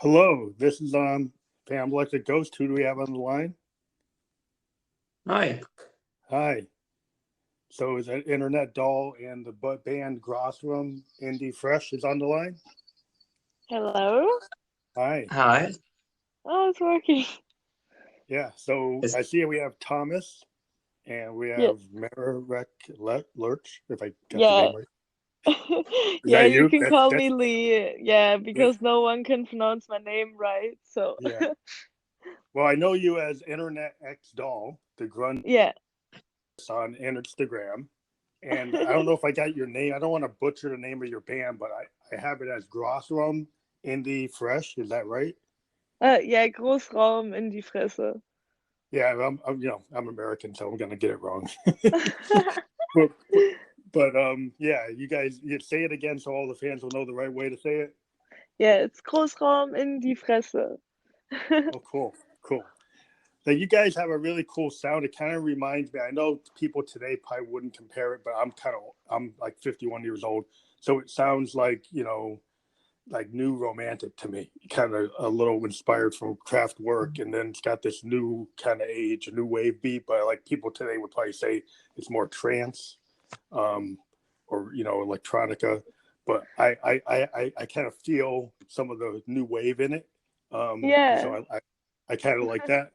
Hello, this is Pam Electric Ghost. Who do we have on the line? Hi. Hi. So is that Internet Doll and the band Grossraum Indie Fresh is on the line? Hello? Hi. Hi. Oh, it's working. Yeah, so Is, I see we have Thomas and we Yeah. have Marek Lurch, if I got the Yeah. name right. Is Yeah, that you you? can call me That's Lee. Yeah, because no one can pronounce my name right. So, yeah. Well, I know you as InternetXDoll, the Grunge yeah. on Instagram. And I don't know if I got your name. I don't want to butcher the name of your band, but I have it as Grossraum Indie Fresh. Is that right? Ja, Großraum in die Fresse. Yeah, I'm American, so I'm gonna get it wrong. but, yeah, you say it again so all the fans will know the right way to say it. Yeah, it's Großraum in die Fresse. Oh, cool. So you guys have a really cool sound. It kind of reminds me. I know people today probably wouldn't compare it, but I'm like 51 years old, so it sounds like like new romantic to me, kind of a little inspired from Kraftwerk, and then it's got this new kind of age, a new wave beat. But like people today would probably say it's more trance, or electronica. But I kind of feel some of the new wave in it. Yeah. So I kind of like that.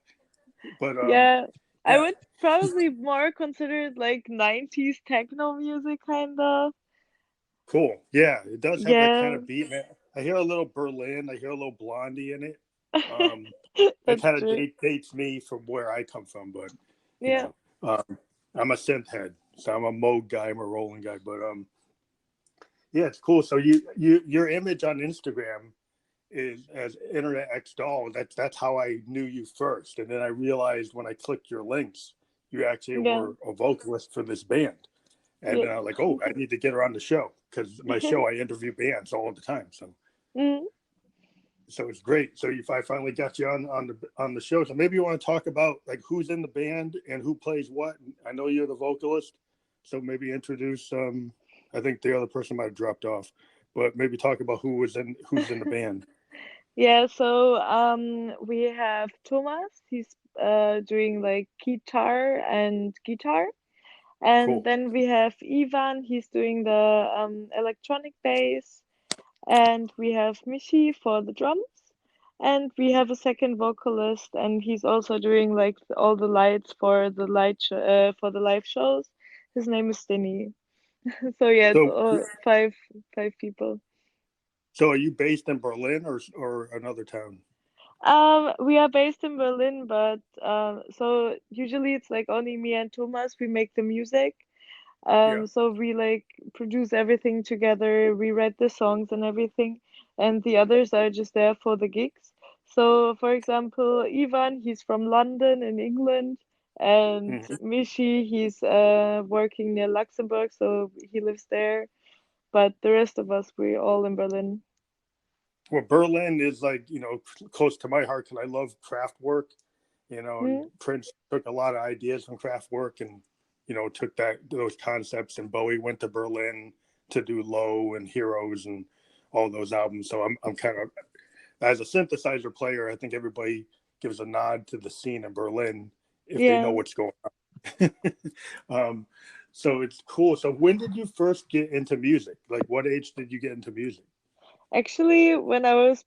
But Yeah. I yeah, would probably more consider it like 90s techno music, kind of. cool. Yeah, it does have that kind Yeah. of beat, man. I hear a little Berlin. I hear a little Blondie in it. Um, it That's kind of true. dates me from where I come from, but you Yeah. know, I'm a synth head, so I'm a Moog guy, I'm a Roland guy, but yeah, it's cool. So your image on Instagram is as Internet X Doll. That's how I knew you first, and then I realized when I clicked your links, you actually Yeah. were a vocalist for this band, and Yeah. then I was like, oh, I need to get her on the show because my show I interview bands all the time, so. Mm. So it's great. So if I finally got you on the show, so maybe you want to talk about like who's in the band and who plays what. I know you're the vocalist, so maybe introduce. I think the other person might have dropped off, but maybe talk about who's in the band. Yeah, so we have Thomas, he's doing like guitar. And Cool. then we have Ivan, he's doing the electronic bass. And we have Michi for the drums. And we have a second vocalist, and he's also doing like all the lights for the for the live shows. His name is Denny. So yeah, it's So all five people. so are you based in Berlin or another town? We are based in Berlin, but so usually it's like only me and Thomas. We make the music. Yeah. So we like produce everything together. We write the songs and everything, and the others are just there for the gigs. So, for example, Ivan, he's from London in England, and Hmm. Michi, he's working near Luxembourg, so he lives there. But the rest of us, we're all in Berlin. Well, Berlin is like close to my heart because I love craft work. And Hmm? Prince took a lot of ideas from craft work and took those concepts, and Bowie went to Berlin to do Low and Heroes and all those albums. So I'm kind of, as a synthesizer player, I think everybody gives a nod to the scene in Berlin if they know Yeah. what's going on. So it's cool. So when did you first get into music? Like what age did you get into music? Actually, when I was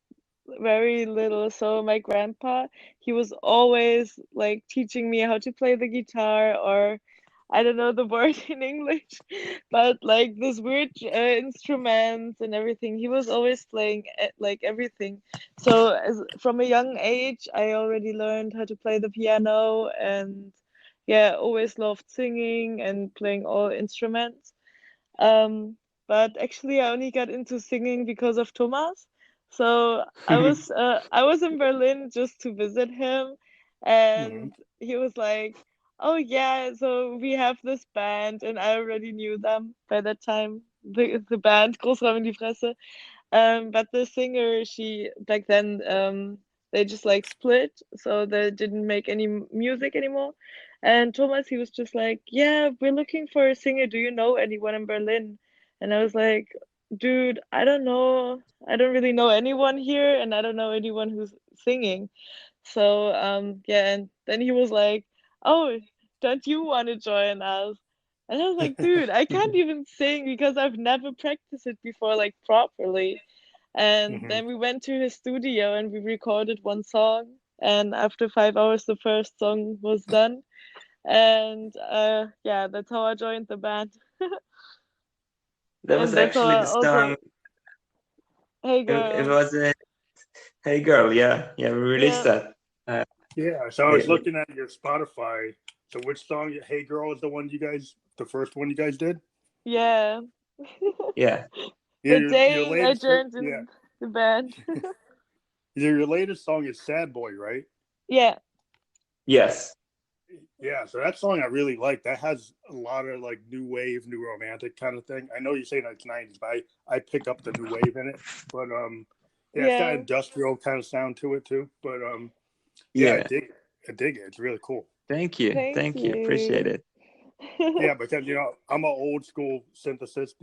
very little, so my grandpa, he was always like teaching me how to play the guitar, or I don't know the word in English, but like this weird instruments and everything. He was always playing like everything. So from a young age, I already learned how to play the piano, and yeah, always loved singing and playing all instruments. Um, but actually, I only got into singing because of Thomas. So I was in Berlin just to visit him, Mhm. and he was like, "Oh yeah, so we have this band," and I already knew them by that time. The band Grossraum in die Fresse. But the singer, she back then, they just like split, so they didn't make any music anymore. And Thomas, he was just like, "Yeah, we're looking for a singer. Do you know anyone in Berlin?" And I was like, dude, I don't know. I don't really know anyone here, and I don't know anyone who's singing. So, yeah, and then he was like, "Oh, don't you want to join us?" And I was like, "Dude, I can't even sing because I've never practiced it before, like properly." And Hmm. then we went to his studio and we recorded one song. And after 5 hours, the first song was done. And yeah, that's how I joined the band. That was And that's how actually I the song. also, hey It girl, was a Hey Girl. Yeah, yeah. We released yeah, that. Uh, Yeah. So I was we- looking at your Spotify. So which song, "Hey Girl," is the one you guys, the first one you guys did? yeah. yeah. Yeah, The your day I latest, joined yeah, in the band. your latest song is "Sad Boy," right? Yeah, Yes. Yeah, so that song I really like. That has a lot of like new wave, new romantic kind of thing. I know you're saying it's 90s, but I pick up the new wave in it. But yeah, it's got yeah. industrial kind of sound to it too. But yeah, I Yeah. dig it. I dig it. It's really cool. Thank you. Thank Thank you. Appreciate you. it. Yeah, because I'm an old school synthesis.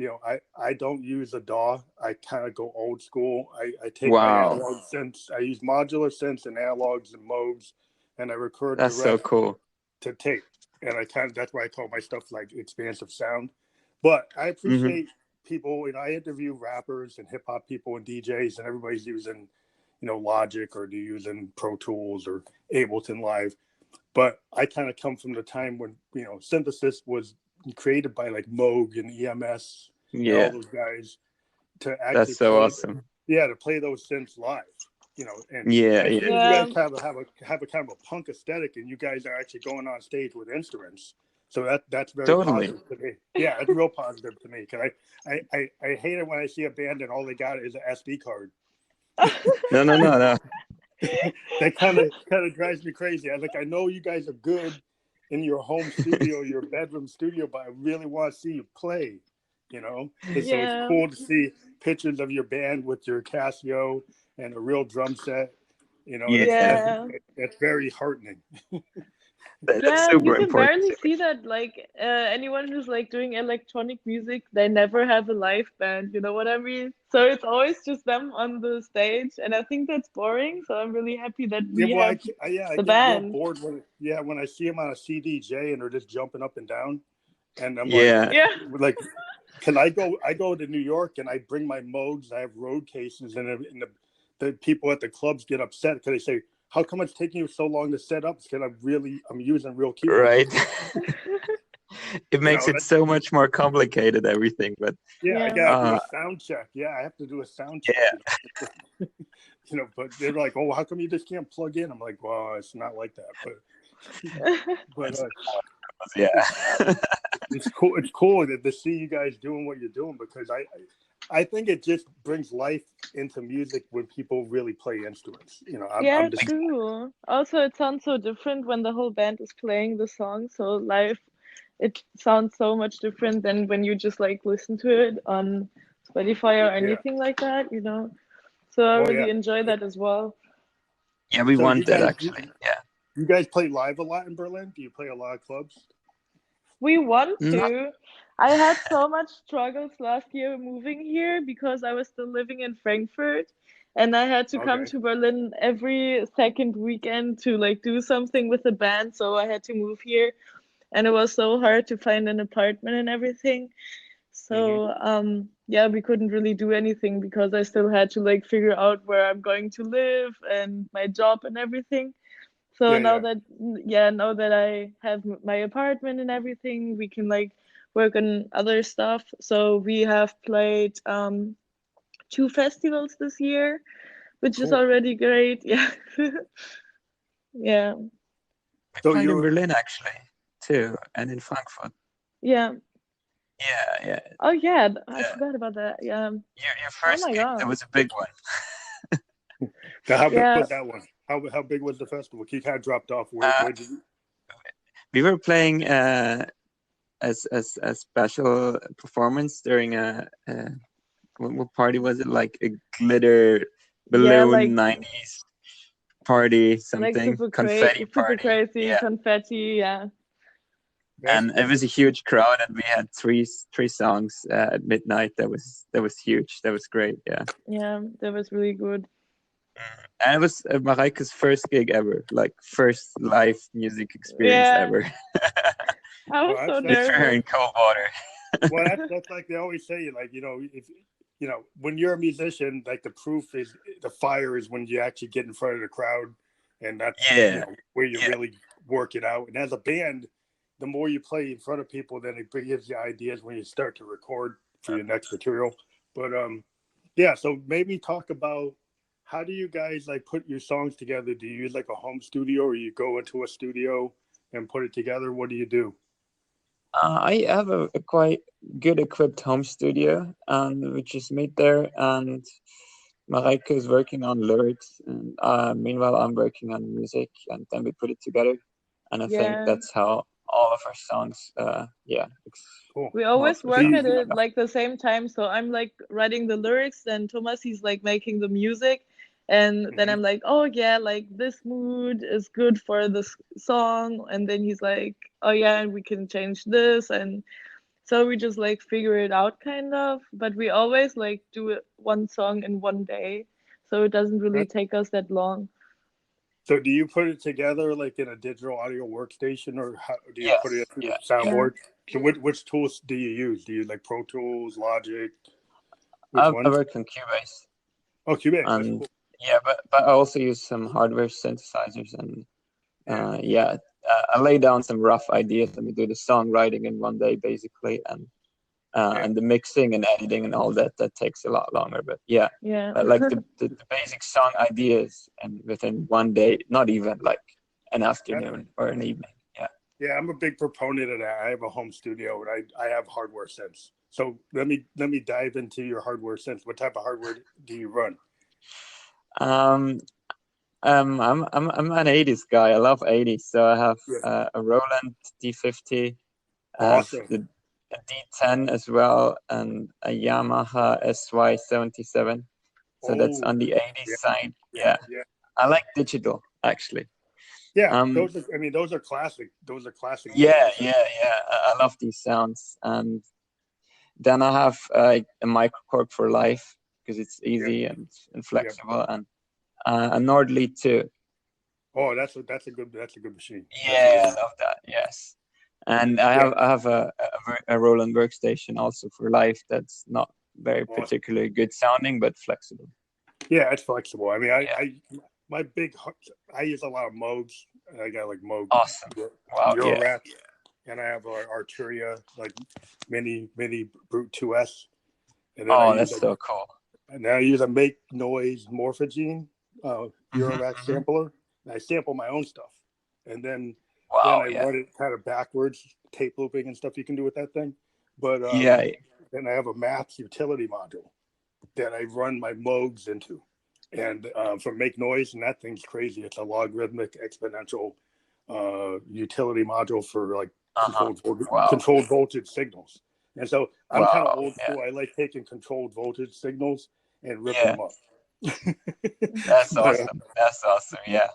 I don't use a DAW. I kind of go old school. I take my Wow. analog synths. I use modular synths and analogs and modes, and I record That's so direct cool. to tape. And I kind of that's why I call my stuff like expansive sound. But I Hmm. appreciate people. I interview rappers and hip hop people and DJs, and everybody's using Logic, or they're using Pro Tools or Ableton Live. But I kind of come from the time when synthesis was created by like Moog and EMS and all Yeah. those guys to actually That's so play, awesome. yeah, to play those synths live. And Yeah. I Yeah. feel you Yeah, guys have a kind of a punk aesthetic, and you guys are actually going on stage with instruments. So that's very Totally. positive to me. Yeah, it's real positive to me because I hate it when I see a band and all they got is an SD card. No. No. No. No. That kind of drives me crazy. I know you guys are good in your home studio, your bedroom studio, but I really want to see you play. And so it's yeah, cool to see pictures of your band with your Casio and a real drum set. That's Yeah. that's yeah. that's very heartening. That's Yeah, and you super can important barely to me. see that. Like, anyone who's like doing electronic music, they never have a live band. You know what I mean? So it's always just them on the stage, and I think that's boring. So I'm really happy that Yeah, we well, have I the get real band. bored when I see them on a CDJ and they're just jumping up and down, and I'm Yeah. Yeah, like, can I go to New York and I bring my Moogs? I have road cases, and the people at the clubs get upset because they say, "How come it's taking you so long to set up?" Because I'm using real keyboards. Right. It makes it That's, so much more complicated, everything. But yeah, I yeah, gotta do uh, a sound check. Yeah, I have to do a sound check. yeah. But they're like, "Oh, how come you just can't plug in?" I'm like, "Well, it's not like that." But That's yeah. it's cool. It's cool to see you guys doing what you're doing, because I think it just brings life into music when people really play instruments. yeah. I'm just True. Also, it sounds so different when the whole band is playing the song. So live, it sounds so much different than when you just like listen to it on Spotify or yeah. anything like that. So I Oh yeah. really enjoy that as well. Yeah, we So want that actually. Yeah. you guys play live a lot in Berlin? Do you play a lot of clubs? We want Not. to. I had so much struggles last year moving here because I was still living in Frankfurt and I had to come Okay. to Berlin every second weekend to like do something with the band. So I had to move here and it was so hard to find an apartment and everything. Hmm. So yeah, we couldn't really do anything because I still had to like figure out where I'm going to live and my job and everything. So Yeah, now yeah. that, yeah, now that I have my apartment and everything, we can like work on other stuff. So we have played two festivals this year, which is Cool. already great. Yeah. Yeah. We So played in you're Berlin actually too, and in Frankfurt. Yeah. Yeah, yeah. Oh yeah, I The, forgot about that. Yeah. your Oh first my gig, that God. was a big one. how big Yeah. was that one? How big was the festival? You kind of dropped off. Uh, Where did you? we were playing as special performance during a what party was it? Like a glitter Yeah, balloon 90s party, like something confetti super party. crazy Yeah, confetti. Yeah. And it was a huge crowd, and we had three songs at midnight. That was huge. That was great. Yeah. Yeah, that was really good. And it was Mareike's first gig ever, like first live music experience Yeah. ever. I was so With her nervous. in cold water. Well, that's like they always say, like, if when you're a musician, like the proof is the fire is when you actually get in front of the crowd, and that's where you really work it out. And as a band, the more you play in front of people, then it gives you ideas when you start to record for your next material. But so maybe talk about how do you guys like put your songs together? Do you use like a home studio, or you go into a studio and put it together? What do you do? I have a quite good equipped home studio, which is made there, and Mareike is working on lyrics, and meanwhile I'm working on music, and then we put it together. And I think that's how all of our songs, Cool. We always work at it like the same time. So I'm like writing the lyrics, and Thomas, he's like making the music. And then I'm like, oh yeah, like this mood is good for this song. And then he's like, oh yeah, and we can change this. And so we just like figure it out kind of. But we always like do it one song in one day. So it doesn't really take us that long. So do you put it together like in a digital audio workstation, or how do you put it through the soundboard? So which tools do you use? Do you like Pro Tools, Logic? I work on Cubase. Oh, Cubase. That's cool. Yeah, but I also use some hardware synthesizers, and I lay down some rough ideas, and we do the songwriting in one day basically, and the mixing and editing and all that takes a lot longer. But like the basic song ideas, and within one day, not even like an afternoon or an evening. Yeah, I'm a big proponent of that. I have a home studio, and I have hardware synths. So let me dive into your hardware synths. What type of hardware do you run? I'm an 80s guy. I love 80s. So I have a Roland D50. Awesome. A D10 as well, and a Yamaha SY77. So that's on the 80s side. Yeah. I like digital actually. Yeah, those are classic. Those are classic. Yeah. I love these sounds. And then I have a Microcork for life because it's easy and flexible, and a Nordly too. Oh, that's a good machine. Yeah, I love that. Yes. And I have a Roland workstation also for life that's not very particularly good sounding, but flexible. Yeah, it's flexible. I mean, I use a lot of Moogs. I got like Moog. Awesome. Wow. Eurorack, and I have Arturia, like mini Brute 2S. And then that's so cool. And then I use a Make Noise Morphogene Eurorack sampler. And I sample my own stuff, and then I run it kind of backwards, tape looping and stuff you can do with that thing. But then I have a Maps utility module that I run my Moogs into, and from Make Noise, and that thing's crazy. It's a logarithmic exponential utility module for like controlled voltage signals. And so I'm kind of old school. I like taking controlled voltage signals and ripping them up. That's awesome. That's awesome. Yeah.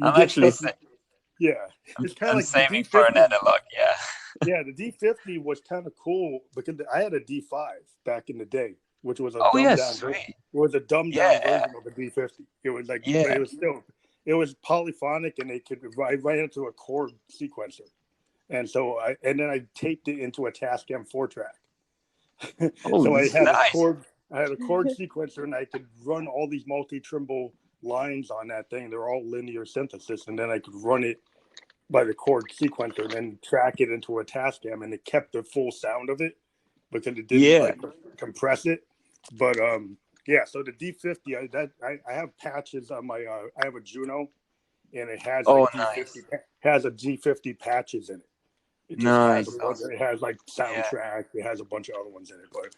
I'm actually it's kind of like saving for an analog. Yeah, the D50 was kind of cool because I had a D5 back in the day, which was a dumbed down version of the D50. It was like, but it was polyphonic, and they could write into a chord sequencer. And so then I taped it into a Tascam 4-track. So I had a chord sequencer, and I could run all these multi-trimble lines on that thing. They're all linear synthesis, and then I could run it by the chord sequencer and then track it into a Tascam, and it kept the full sound of it because it didn't compress it. But so the D50, I have patches on my I have a Juno, and it has has a G50 patches in it. It just has like soundtrack. It has a bunch of other ones in it, but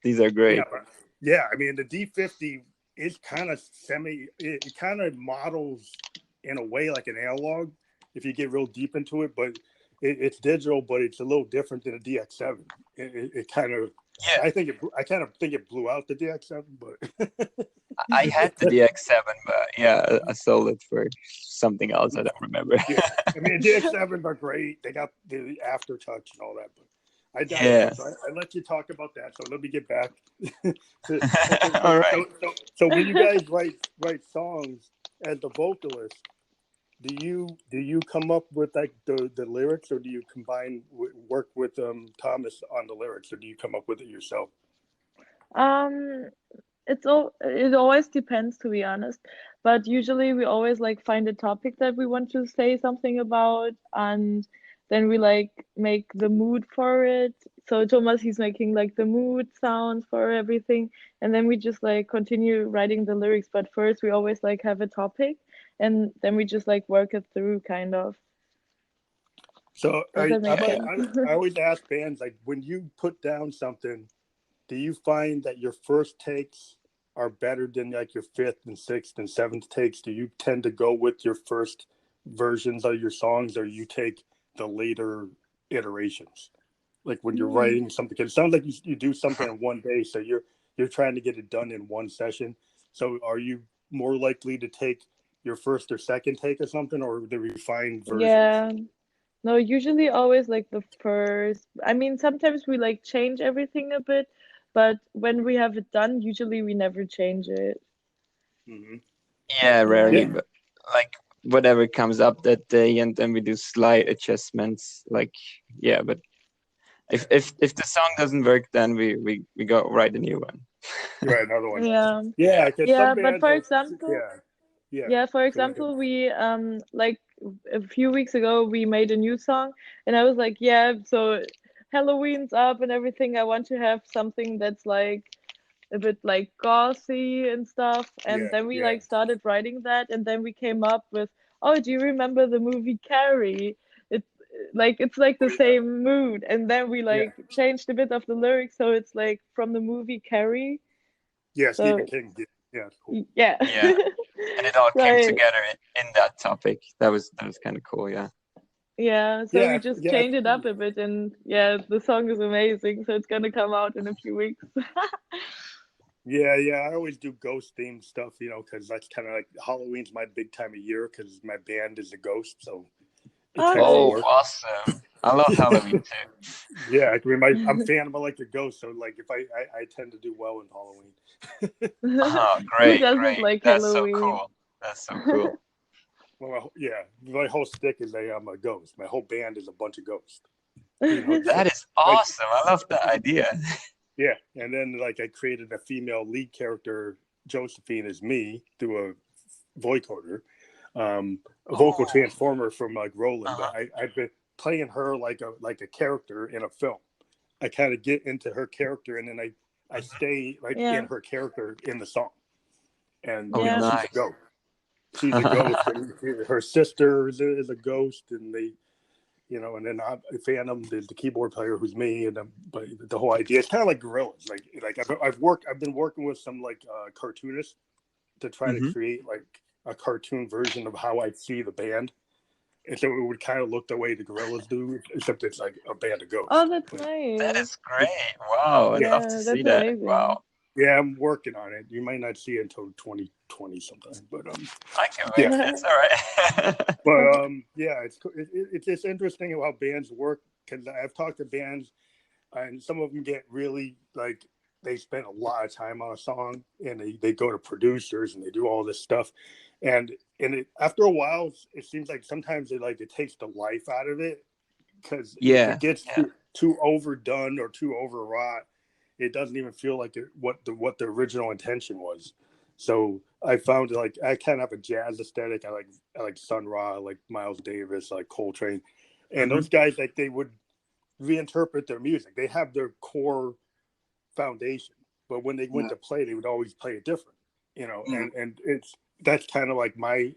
these are great. I mean, the D50 is kind of it kind of models in a way like an analog if you get real deep into it, but it's digital, but it's a little different than a DX7. It kind of I kind of think it blew out the DX7, but I had the DX7, but yeah, I sold it for something else. I don't remember. Yeah, I mean, DX7s are great. They got the aftertouch and all that, but I Yeah. digress. I let you talk about that, so let me get back to okay. All right. So when you guys write songs as the vocalist, do you come up with like the lyrics, or do you work with Thomas on the lyrics, or do you come up with it yourself? Um, it always depends, to be honest, but usually we always like find a topic that we want to say something about, and then we like make the mood for it. So Thomas, he's making like the mood sounds for everything, and then we just like continue writing the lyrics. But first we always like have a topic, and then we just like work it through, kind of. So Does that make sense? I always ask bands, like, when you put down something, do you find that your first takes are better than like your fifth and sixth and seventh takes? Do you tend to go with your first versions of your songs, or you take the later iterations? Like when you're writing something, 'cause it sounds like you do something in one day, so you're trying to get it done in one session. So are you more likely to take your first or second take of something, or the refined versions? Yeah. No, usually always like the first. I mean, sometimes we like change everything a bit, but when we have it done, usually we never change it. Mm-hmm. Yeah, rarely, Yeah. but like whatever comes up that day, and then we do slight adjustments. Like, yeah, but if the song doesn't work, then we go write a new one. You write another one. Yeah. Yeah, because Yeah, some but bands for will. example, Yeah. yeah, for Go ahead. example, we like a few weeks ago we made a new song, and I was like, yeah, so Halloween's up and everything. I want to have something that's like a bit like gothy and stuff. And Yeah, then we yeah, like started writing that, and then we came up with, oh, do you remember the movie Carrie? It's like the yeah, same mood. And then we yeah, like changed a bit of the lyrics, so it's like from the movie Carrie. yeah. Stephen So King. Yeah, yeah, cool. yeah. Yeah, and it all came Right. together in that topic. That was kind of cool. Yeah. Yeah, so we Yeah, just yeah, changed it up a bit, and yeah, the song is amazing. So it's gonna come out in a few weeks. yeah. I always do ghost themed stuff, because that's kind of like Halloween's my big time of year because my band is a ghost, so it Oh, tends to Oh, nice. work. awesome! I love Halloween too. Yeah, I mean, I'm fan of Electric Ghost, so like if I tend to do well in Halloween. Oh, Who great, doesn't great. like That's so Halloween? cool. That's so cool. Well, yeah, my whole stick is I'm a ghost. My whole band is a bunch of ghosts. So That is like, awesome. I love that idea. yeah, and then like I created a female lead character, Josephine, as me through a vocoder, a vocal Oh, transformer from like Roland. But uh-huh. I've been playing her like a character in a film. I kind of get into her character, and then I stay like in Yeah, her character in the song, and Oh, yeah. she's a nice. ghost. She's a ghost, and her sister is a ghost, and and then Phantom, the keyboard player, who's me, and but the whole idea, it's kind of like Gorillas. Like I've been working with some like cartoonists to try to Hmm. create like a cartoon version of how I see the band, and so it would kind of look the way the Gorillas do, except it's like a band of ghosts. Oh, that's But That nice. is great. Wow, I'd yeah, love to Yeah, see that's that. amazing. Wow, yeah, I'm working on it. You might not see it until 2020 sometime, but I can yeah. wait. It's all right. But yeah, it's interesting how bands work, because I've talked to bands, and some of them get really like they spend a lot of time on a song, and they go to producers and they do all this stuff, and after a while it seems like sometimes it takes the life out of it, because if Yeah, it gets yeah. too overdone or too overwrought, it doesn't even feel like what the original intention was. So I found like I kind of have a jazz aesthetic. I like Sun Ra, I like Miles Davis, I like Coltrane, and Hmm. those guys, like, they would reinterpret their music. They have their core foundation, but when they went to play, they would always play it different. And that's kind of like my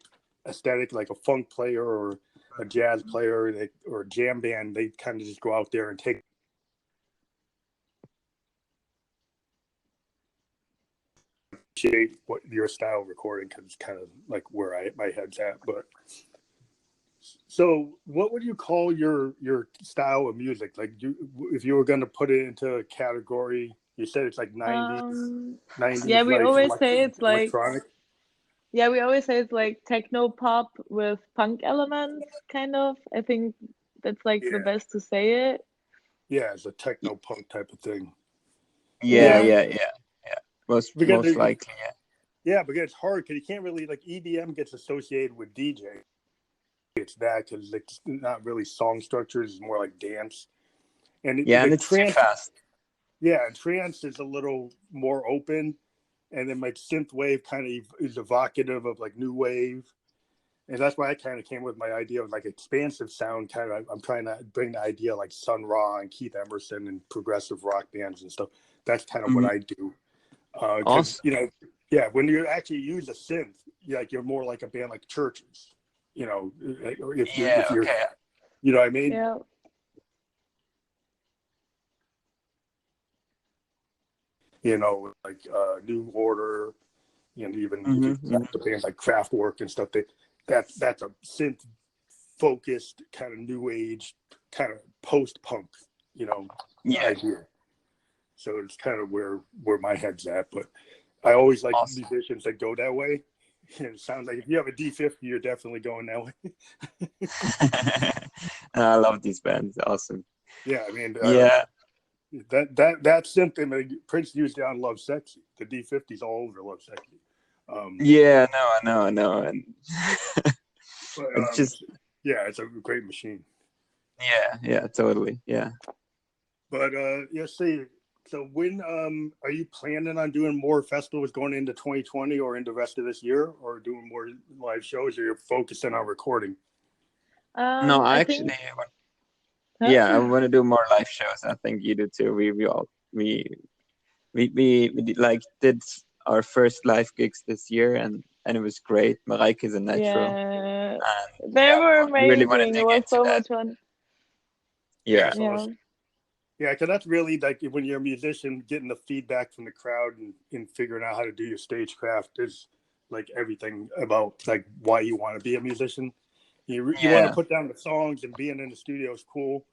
aesthetic, like a funk player or a jazz player, or a jam band. They kind of just go out there and take shape what your style of recording, because it's kind of like where my head's at. But so, what would you call your style of music? Like, if you were going to put it into a category, You said it's like 90s, Yeah, we like always say it's like, electronic. yeah, we always say it's like techno pop with punk elements, kind of. I think that's like the Yeah. best to say it. Yeah, it's a techno punk type of thing. Yeah, Yeah. Most Because likely, yeah. yeah, because it's hard because you can't really like EDM gets associated with DJ. It's that because it's not really song structures; it's more like dance. And Yeah, and the it's too trance, fast. yeah, trance is a little more open, and then like synth wave kind of is evocative of like new wave, and that's why I kind of came with my idea of like expansive sound. Kind of, I'm trying to bring the idea like Sun Ra and Keith Emerson and progressive rock bands and stuff. That's kind of what I do. Because Awesome. you know, yeah, when you actually use a synth, you're more like a band like Churches. You know, if you're, Okay. you know what I mean? Yeah. You know, like New Order, and even the bands like Kraftwerk and stuff. That's a synth focused kind of new age, kind of post punk, you know, idea. So it's kind of where my head's at. But I always like musicians that go that way. And it sounds like if you have a D50, you're definitely going that way. I love these bands. Awesome. Yeah, I mean, that synth image Prince used it on Love Sexy. The D50's all over Love Sexy. Yeah, no, I know. And but, it's just yeah, it's a great machine. Yeah, totally. Yeah. But see, so when are you planning on doing more festivals going into 2020 or into the rest of this year, or doing more live shows, or you're focusing on recording? No, I actually I want to do more live shows. I think you do too. We did our first live gigs this year, and it was great. Mareike is a natural. Yeah, and, they were amazing. Really want to dig it was into so that. much fun. Yeah, because that's really like when you're a musician, getting the feedback from the crowd and figuring out how to do your stagecraft is like everything about like why you want to be a musician. You want to put down the songs, and being in the studio is cool.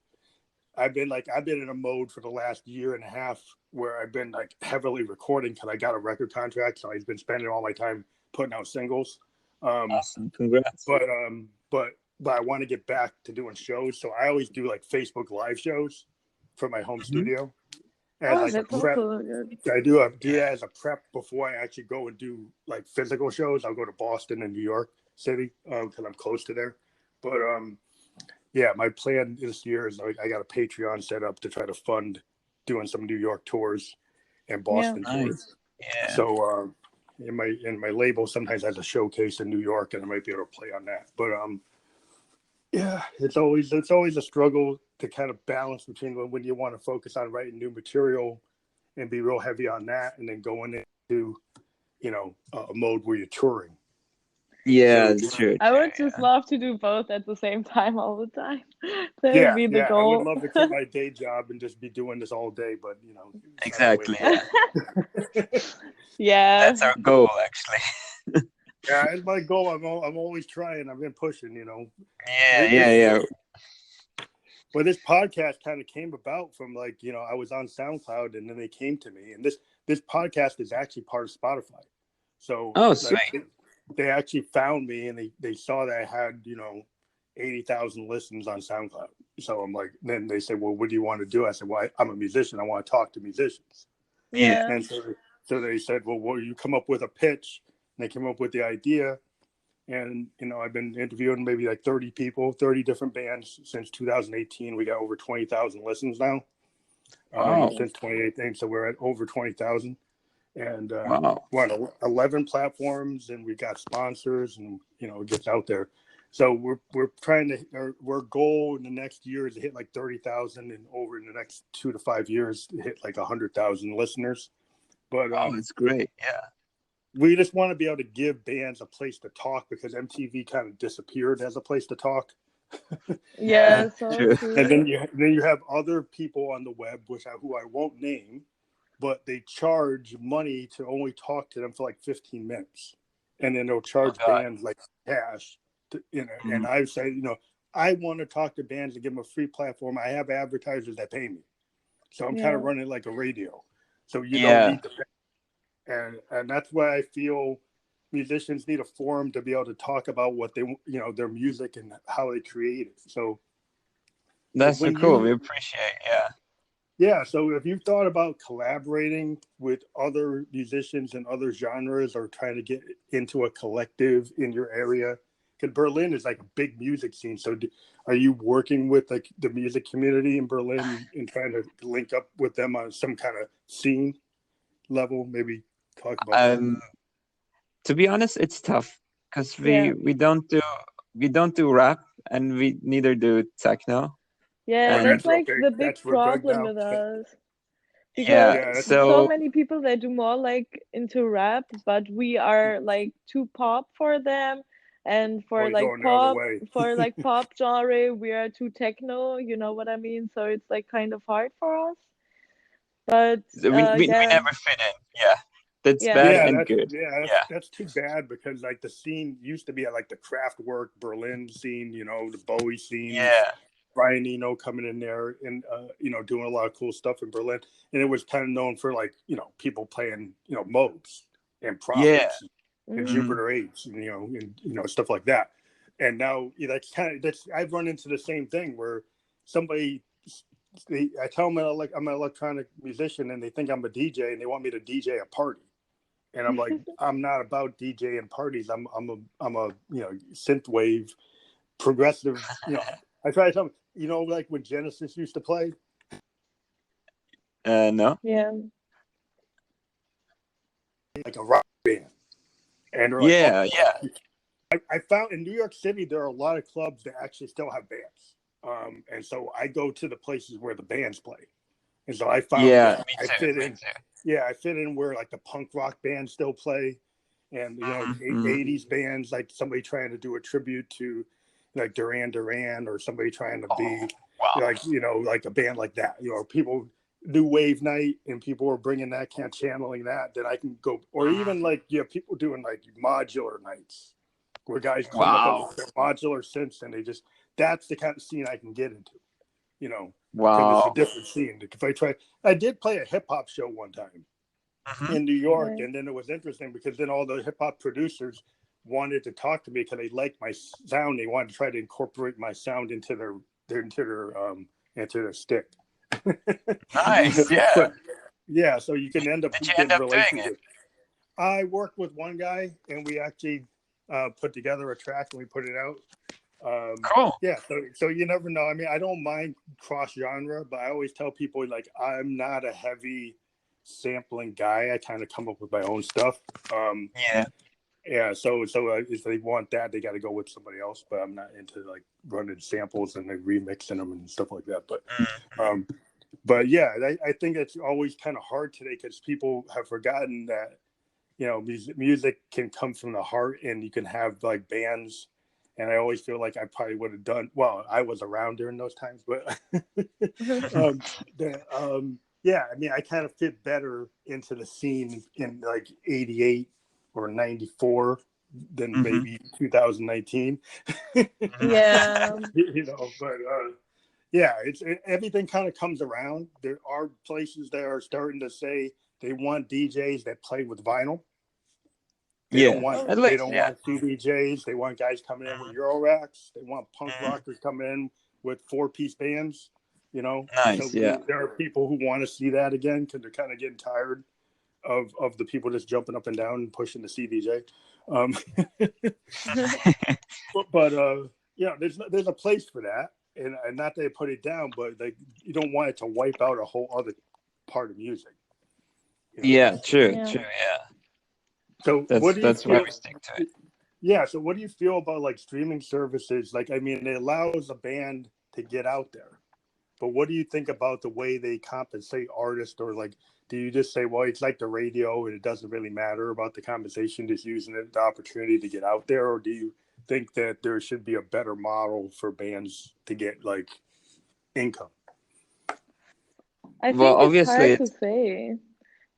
I've been in a mode for the last year and a half where I've been like heavily recording because I got a record contract, so I've been spending all my time putting out singles. Awesome, congrats! But I want to get back to doing shows, so I always do like Facebook live shows from my home studio. As like a prep. I do that as a prep before I actually go and do like physical shows. I'll go to Boston and New York City because I'm close to there. But yeah, my plan this year is I got a Patreon set up to try to fund doing some New York tours and Boston tours. Yeah. So in my label sometimes has a showcase in New York, and I might be able to play on that. But yeah, it's always a struggle to kind of balance between when you want to focus on writing new material and be real heavy on that, and then going into a mode where you're touring. Yeah, it's true. I would just love to do both at the same time all the time. That would be the goal. I would love to quit my day job and just be doing this all day, but exactly. Yeah, that's our goal, actually. Yeah, it's my goal. I'm always trying. I've been pushing, Yeah. But this podcast kind of came about from like, I was on SoundCloud and then they came to me, and this podcast is actually part of Spotify. So sweet. They actually found me, and they saw that I had, 80,000 listens on SoundCloud. So I'm like, then they said, well, what do you want to do? I said, well, I'm a musician. I want to talk to musicians. Yeah. And so they said, well, will you come up with a pitch? And they came up with the idea. And, I've been interviewing maybe like 30 people, 30 different bands since 2018. We got over 20,000 listens now since 2018. So we're at over 20,000. And we're on 11 platforms, and we got sponsors, and, it gets out there. So we're trying to, our goal in the next year is to hit like 30,000, and over in the next 2 to 5 years to hit like 100,000 listeners. But it's great. Yeah. We just want to be able to give bands a place to talk, because MTV kind of disappeared as a place to talk. Yeah, so true. And then you have other people on the web, who I won't name, but they charge money to only talk to them for like 15 minutes. And then they'll charge bands like cash. And I say, I want to talk to bands and give them a free platform. I have advertisers that pay me. So I'm kind of running like a radio. so you don't need the and that's why I feel musicians need a forum to be able to talk about what they, you know, their music and how they create it. So that's so cool. We appreciate, yeah. So if you've thought about collaborating with other musicians and other genres, or trying to get into a collective in your area, because Berlin is like a big music scene. So are you working with like the music community in Berlin and trying to link up with them on some kind of scene level? Maybe talk about that. To be honest, it's tough because we don't do rap, and we neither do techno. Yeah, And that's like okay. the big That's we're good problem now. with us. yeah, Because so so many people, they do more like into rap, but we are like too pop for them. And Oh, for you're like going the other pop, way. pop genre, we are too techno, you know what I mean? So it's like kind of hard for us. But we yeah, never fit in. Yeah, that's yeah, bad Yeah, and good. Yeah, that's too bad, because like the scene used to be at like the Kraftwerk Berlin scene, you know, the Bowie scene with yeah, Brian Eno coming in there and you know, doing a lot of cool stuff in Berlin, and it was kind of known for like, you know, people playing, you know, Modes and yeah. Prophets and mm, Mhm. Jupiter 8s and you know stuff like that. And now that's kind of that's I've run into the same thing where somebody I tell them I'm an electronic musician and they think I'm a DJ and they want me to DJ a party. And I'm like, I'm not about DJ and parties. I'm a you know, synthwave progressive, you know. I try to tell them, you know, like when Genesis used to play, No. yeah, like a rock band. And they're like, oh, Yeah, yeah, I found in New York City there are a lot of clubs that actually still have bands. And so I go to the places where the bands play. And so I found yeah. that Me I too. fit Me in. too. Yeah, I fit in where like the punk rock bands still play, and you know, Mhm. 80s bands, like somebody trying to do a tribute to like Duran Duran, or somebody trying to be Oh, wow. like, you know, like a band like that. You know, people new wave night and people are bringing that, kind of channeling that. Then I can go, or even like, yeah, people doing like modular nights where guys come up Wow. with their modular synths, and they just, that's the kind of scene I can get into, you know, because it's a Wow. different scene. If I did play a hip hop show one time Mhm. in New York, okay. and then it was interesting because then all the hip hop producers wanted to talk to me because they liked my sound. They wanted to try to incorporate my sound into their stick. Nice. Yeah. But yeah, so you can end up Did you end getting up doing it? relationships. I worked with one guy, and we actually put together a track and we put it out. Cool. Yeah, so you never know. I mean, I don't mind cross genre, but I always tell people like I'm not a heavy sampling guy. I kind of come up with my own stuff. Yeah. Yeah, so if they want that, they got to go with somebody else. But I'm not into like running samples and then remixing them and stuff like that. Mhm. But yeah, I think it's always kind of hard today because people have forgotten that, you know, music can come from the heart, and you can have like bands. And I always feel like I probably would have done well. I was around during those times, but um, yeah, I mean, I kind of fit better into the scene in like '88 or '94 than Mhm. maybe 2019. Yeah, You know, but yeah, everything kind of comes around. There are places that are starting to say they want DJs that play with vinyl. They don't Yeah. want oh, At they least. don't Yeah. want CDJs. They want guys coming in with Mhm. Euro racks. They want punk Mhm. rockers coming in with 4-piece bands. You know, so Nice. Yeah. there are people who want to see that again because they're kind of getting tired of the people just jumping up and down and pushing the CDJ. Um, but yeah, there's a place for that, and not that they put it down, but you don't want it to wipe out a whole other part of music. You know. Yeah. True. yeah. True. Yeah. So what That's do you that's why feel? we stick to it. Yeah. So what do you feel about like streaming services? Like, I mean, it allows a band to get out there, but what do you think about the way they compensate artists? Or like, do you just say, well, it's like the radio and it doesn't really matter about the compensation, just using it, the opportunity to get out there? Or do you think that there should be a better model for bands to get like income? I Well, think it's obviously, hard to say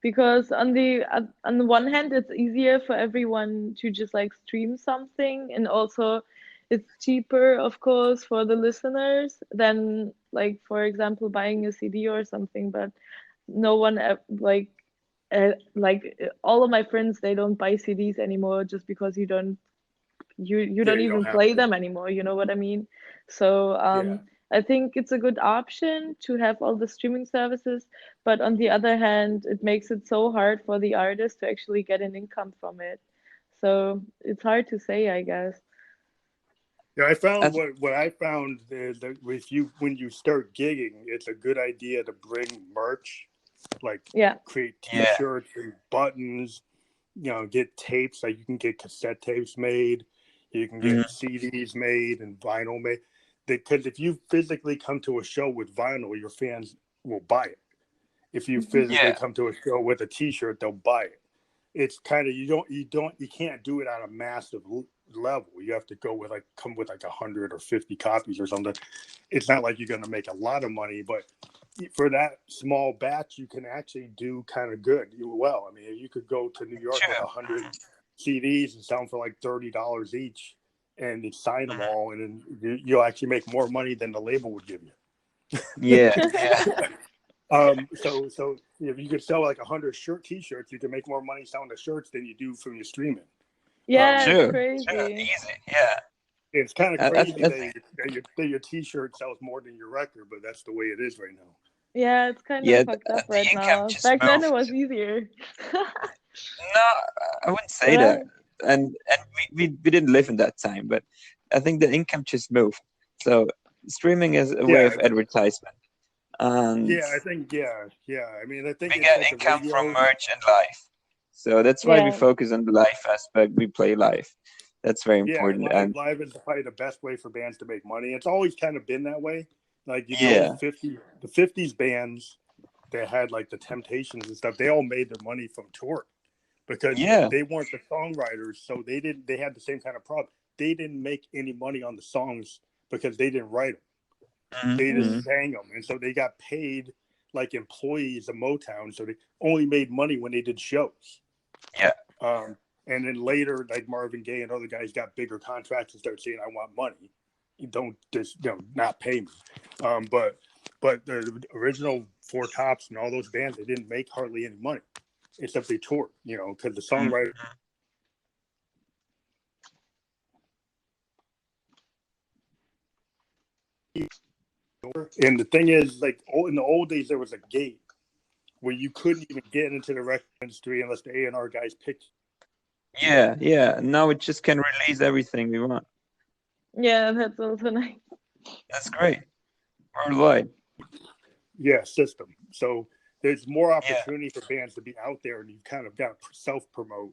because on the one hand, it's easier for everyone to just like stream something, and also it's cheaper, of course, for the listeners than like, for example, buying a CD or something. But no one like all of my friends, they don't buy CDs anymore just because you don't Yeah, you even don't have play to. them anymore, you know what I mean? So Yeah. I think it's a good option to have all the streaming services, but on the other hand, it makes it so hard for the artist to actually get an income from it. So it's hard to say, I guess. Yeah, I found And what I found is that if you when you start gigging, it's a good idea to bring merch, like Yeah. create yeah, T-shirts and buttons. You know, get tapes. Like you can get cassette tapes made, you can mhm, get CDs made and vinyl made. Because if you physically come to a show with vinyl, your fans will buy it. If you physically yeah, come to a show with a T-shirt, they'll buy it. It's kind of you can't do it on a massive level. You have to go with come with like 100 or 50 copies or something. It's not like you're going to make a lot of money, but for that small batch, you can actually do kind of good. Well, I mean, you could go to New York with true. 100 CDs and sell them for like $30 each, and you sign them Mhm. all, and then you'll actually make more money than the label would give you. Yeah, yeah, So if you could sell like 100 T-shirts, you can make more money selling the shirts than you do from your streaming. Yeah, it's true, crazy. easy. Yeah, It's kind of I, crazy I that your T-shirt sells more than your record, but that's the way it is right now. Yeah, it's kind of yeah, fucked up the right income now. just Back then it was moved. easier. No, I wouldn't say Yeah, that. And we didn't live in that time, but I think the income just moved. So streaming is a way Yeah, of advertisement, and yeah, I think yeah. I mean, I think we it's get like the income from radio. merch and live. So that's why we yeah, focus on the live aspect. We play live. That's very Yeah, important. And live is probably the best way for bands to make money. It's always kind of been that way. Like the old yeah, 50s bands that had like the Temptations and stuff, they all made their money from touring because yeah, they weren't the songwriters, so they had the same kind of problem. They didn't make any money on the songs because they didn't write them. They mm, just sang them, and so they got paid like employees of Motown. So they only made money when they did shows. yeah, Um, and then later, like Marvin Gaye and other guys got bigger contracts and started saying, "I want money. You don't just not pay me." But the original Four Tops and all those bands, they didn't make hardly any money except they toured. Because the mhm, songwriter. And the thing is, like in the old days, there was a gate where you couldn't even get into the record industry unless the A&R guys picked. yeah, yeah. Now it just can release everything we want. yeah, that's also nice. That's great. Worldwide. Yeah, system. So there's more Yeah, opportunity for bands to be out there, and you kind of got to self promote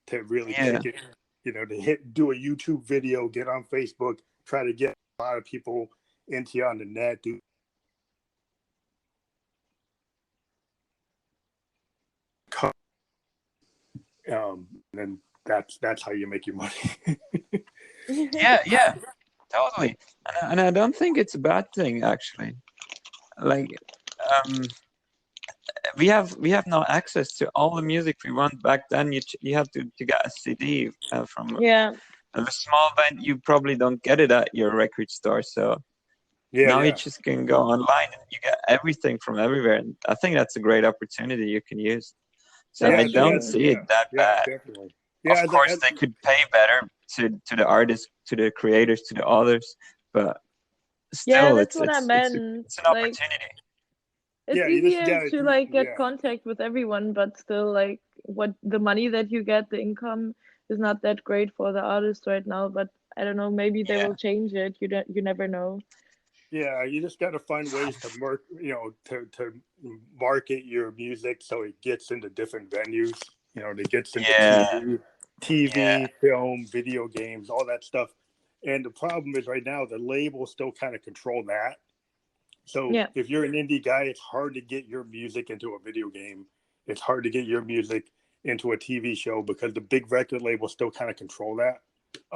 to really yeah, kick it. To do a YouTube video, get on Facebook, try to get a lot of people into you on the net. And that's how you make your money. yeah, yeah. Totally. And I don't think it's a bad thing actually. Like, um, we have now access to all the music we want. Back then, you have to get a CD from Yeah, a small band. You probably don't get it at your record store. So Yeah, now you yeah, just can go online and you get everything from everywhere. And I think that's a great opportunity you can use. So yeah. I I think don't definitely. that's see yeah, it that yeah, bad. definitely. Of Yeah, course, they could pay better to the artists, to the creators, to the authors, but Yeah, still, that's what I meant. it's an Like, opportunity. it's yeah. You just easier got to to like get yeah. contact with everyone, but still, like, what the money that you get, the income is not that great for the artist right now. But I don't know, maybe they Yeah, will change it. You never know. Yeah, you just got to find ways to to market your music so it gets into different venues. It gets into yeah, yeah, film, video games, all that stuff. And the problem is right now the labels still kind of control that. So Yeah, if you're an indie guy, it's hard to get your music into a video game. It's hard to get your music into a TV show because the big record labels still kind of control that.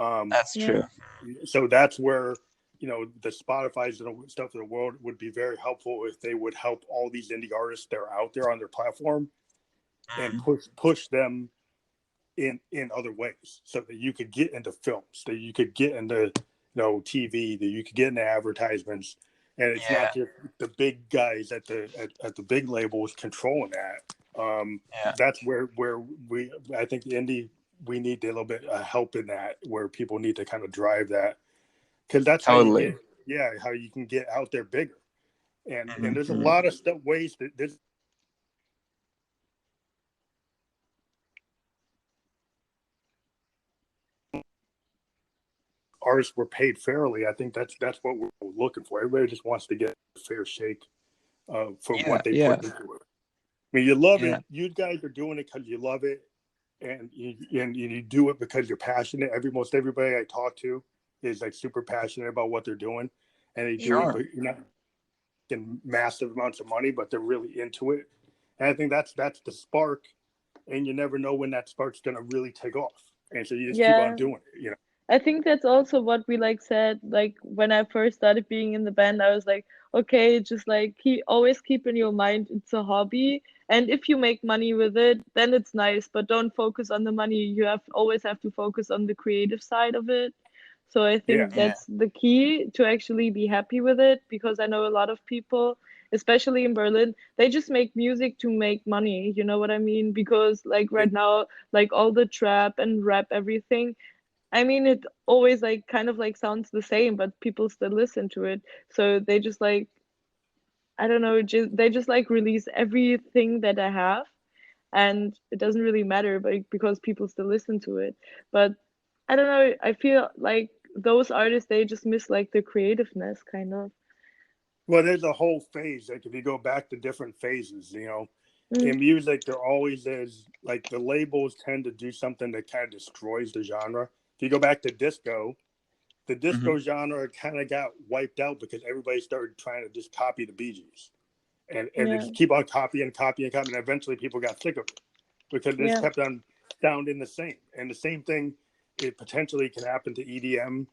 Um, that's yeah, true. so that's where the Spotify's and stuff of the world would be very helpful if they would help all these indie artists that are out there on their platform and Mm, push them in other ways so that you could get into films, that you could get into TV, that you could get into advertisements, and it's not yeah, just the big guys at the big labels controlling that. Yeah. That's where I think the indie, we need a little bit of help in that, where people need to kind of drive that, because that's how you Totally. get, how you can get out there bigger. And there's a Mhm. lot of ways that there's artists were paid fairly. I think that's what we're looking for. Everybody just wants to get a fair shake for Yeah, what they yeah, put into it. I mean, you love yeah, it. You guys are doing it because you love it, and you do it because you're passionate. Most everybody I talk to is like super passionate about what they're doing, and they do it, sure. but you're not getting massive amounts of money, but they're really into it. And I think that's the spark, and you never know when that spark's going to really take off. And so you just keep on Yeah. doing it. I think that's also what we like said, like when I first started being in the band, I was like, okay, just like always keep in your mind it's a hobby. And if you make money with it, then it's nice, but don't focus on the money. You always have to focus on the creative side of it. So I Yeah, think Yeah, that's the key to actually be happy with it, because I know a lot of people, especially in Berlin, they just make music to make money. You know what I mean? Because like yeah, right now, like all the trap and rap, everything, I mean, it always like kind of like sounds the same, but people still listen to it. So they just like, I don't know, they just like release everything that I have, and it doesn't really matter, but because people still listen to it. But I don't know, I feel like those artists, they just miss like the creativeness kind of. Well, there's a whole phase. Like if you go back to different phases, Mm, in music, there always is, like, the labels tend to do something that kind of destroys the genre. If you go back to disco, the hmm, disco genre kind of got wiped out because everybody started trying to just copy the Bee Gees, and they yeah, just keep on copying, and eventually people got sick of it because it just yeah, kept on sounding the same. And the same thing, it potentially can happen to EDM,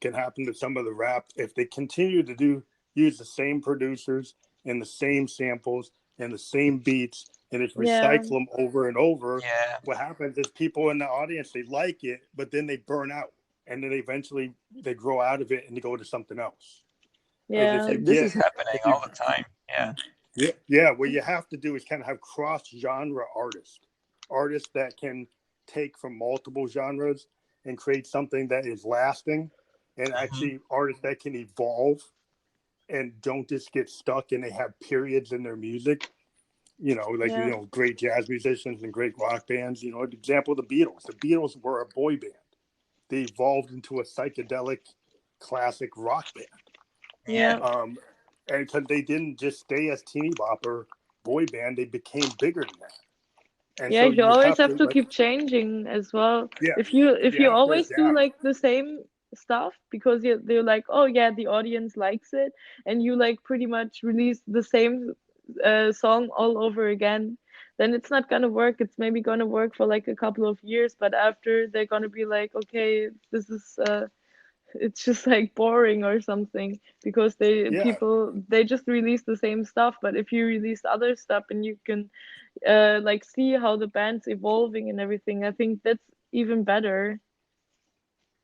can happen to some of the rap if they continue to use the same producers and the same samples and the same beats, and it's yeah, recycle them over and over. yeah. What happens is people in the audience, they like it, but then they burn out, and then eventually they grow out of it and they go to something else. Whereas yeah, This is happening if you all the time. Yeah. yeah, what you have to do is kind of have cross genre artists that can take from multiple genres and create something that is lasting, and Hmm. actually artists that can evolve and don't just get stuck and they have periods in their music. Like yeah, great jazz musicians and great rock bands. An example, the Beatles. The Beatles were a boy band. They evolved into a psychedelic classic rock band. yeah. Yeah. Um, and because they didn't just stay as teeny bopper boy band, they became bigger than that. And Yeah, so you you always have have to, to like, keep changing as well. yeah, If you you have to always do adapt. like the same stuff because they're like, oh yeah, the audience likes it, and you like pretty much release the same song all over again, then it's not gonna work. It's maybe gonna work for like a couple of years, but after they're gonna be like, okay, this is it's just like boring or something, because Yeah, they just release the same stuff. But if you release other stuff and you can like see how the band's evolving and everything, I think that's even better.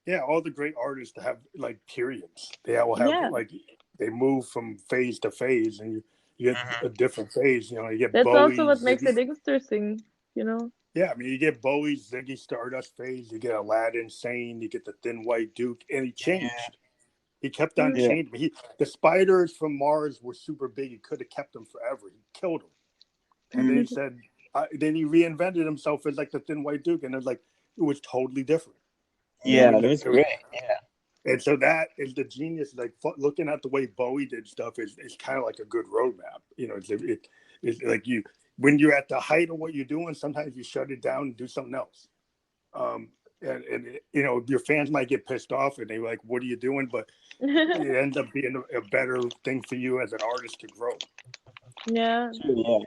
yeah. All the great artists have like periods. They all have Yeah, like they move from phase to phase, and you get Hmm. a different phase. You get that's also Bowie, what makes Ziggy. it interesting, you know. Yeah, I mean, you get Bowie, Ziggy Stardust phase. You get Aladdin Sane. You get the Thin White Duke, and he Yeah. changed. He kept on Mm, Yeah. changing. The spiders from Mars were super big. He could have kept them forever. He killed them, and then he said, then he reinvented himself as like the Thin White Duke, and it was totally different. It Yeah. was, yeah, That was it was great. Yeah. and so that is the genius. Like looking at the way Bowie did stuff is kind of like a good roadmap. It's like when you're at the height of what you're doing, sometimes you shut it down and do something else. Um, and your fans might get pissed off and they're like, "What are you doing?" But it ends up being a better thing for you as an artist to grow. yeah, Sure. Yeah.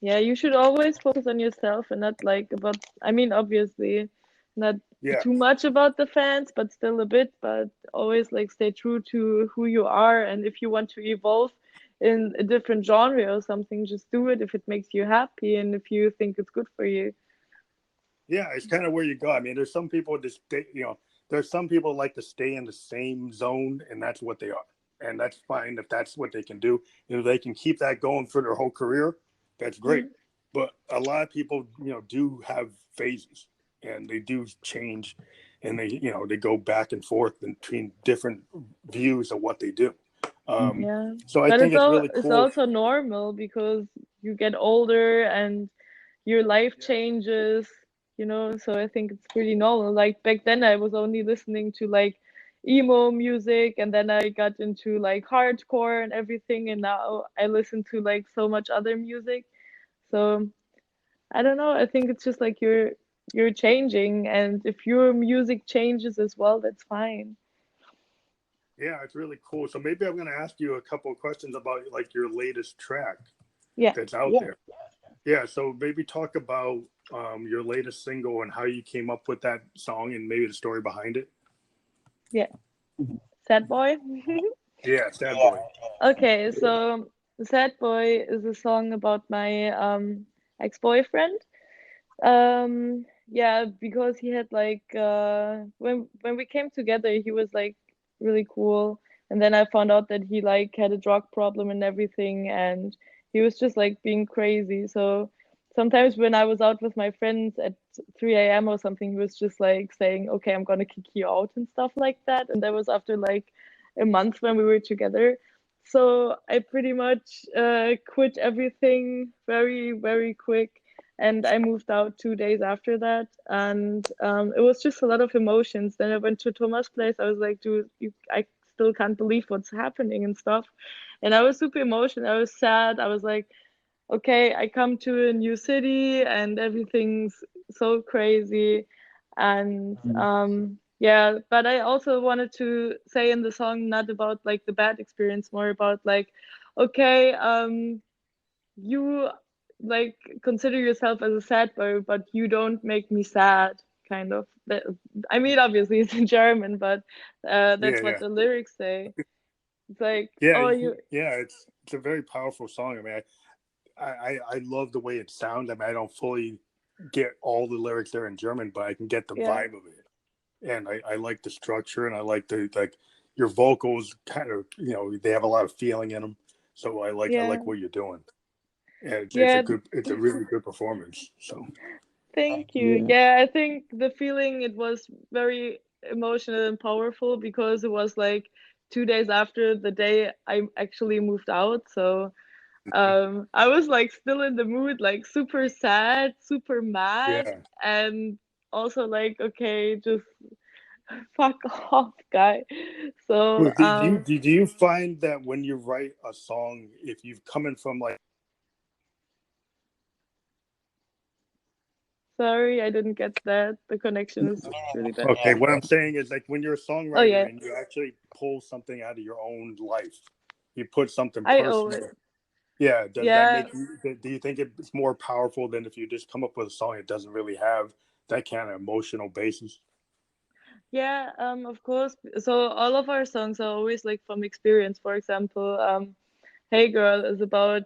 yeah. You should always focus on yourself and not like about. I mean, obviously, not Yeah, too much about the fans, but still a bit. But always like stay true to who you are, and if you want to evolve in a different genre or something, just do it if it makes you happy and if you think it's good for you. yeah, it's kind of where you go. I mean, there's some people that stay. There's some people like to stay in the same zone, and that's what they are, and that's fine if that's what they can do. If they can keep that going for their whole career, that's great. Mm. but a lot of people, do have phases, and they do change, and they go back and forth between different views of what they do. Yeah, So I but think it's really it's cool. also normal because you get older and your life changes, so I think it's pretty normal. Like back then I was only listening to like emo music, and then I got into like hardcore and everything, and now I listen to like so much other music. So I don't know, I think it's just like you're changing, and if your music changes as well, that's fine. Yeah, it's really cool. So maybe I'm going to ask you a couple of questions about like your latest track Yeah. that's out there. Yeah, so maybe talk about your latest single and how you came up with that song and maybe the story behind it. Yeah. Sad Boy. Yeah, Sad Boy. Okay, so Sad Boy is a song about my ex-boyfriend. Yeah, because he had like when we came together, he was like really cool, and then I found out that he like had a drug problem and everything, and he was just like being crazy. So sometimes when I was out with my friends at 3 a.m. or something, he was just like saying, "Okay, I'm gonna kick you out" and stuff like that. And that was after like a month when we were together. So I pretty much quit everything very, very quick, and I moved out 2 days after that. And it was just a lot of emotions. Then I went to Thomas' place. I was like, dude, I still can't believe what's happening and stuff. And I was super emotional. I was sad. I was like, okay, I come to a new city and everything's so crazy. And yeah, but I also wanted to say in the song not about like the bad experience, more about like, okay, you like consider yourself as a sad boy, but you don't make me sad, kind of. I mean, obviously it's in German, but that's what Yeah. the lyrics say. It's like, Yeah, oh, you, yeah, it's a very powerful song. I mean, I love the way it sounds. I mean, I don't fully get all the lyrics there in German, but I can get the yeah, vibe of it. And I like the structure, and I like like your vocals kind of, they have a lot of feeling in them. So I yeah, like what you're doing. And yeah. it's a really good performance. So Thank you. Yeah, I think the feeling, it was very emotional and powerful because it was like 2 days after the day I actually moved out. So I was like still in the mood, like super sad, super mad, yeah. and also like, okay, just fuck off, guy. So Well, do you find that when you write a song, if you've coming from like, sorry, I didn't get that. The connection is really bad. okay, what I'm saying is like when you're a Oh songwriter yeah, and you actually pull something out of your own life, you put something I owe personal. it. Yeah, does that Yeah, make you? Do you think it's more powerful than if you just come up with a song that doesn't really have that kind of emotional basis? yeah, of course. So all of our songs are always like from experience. For example, Hey Girl is about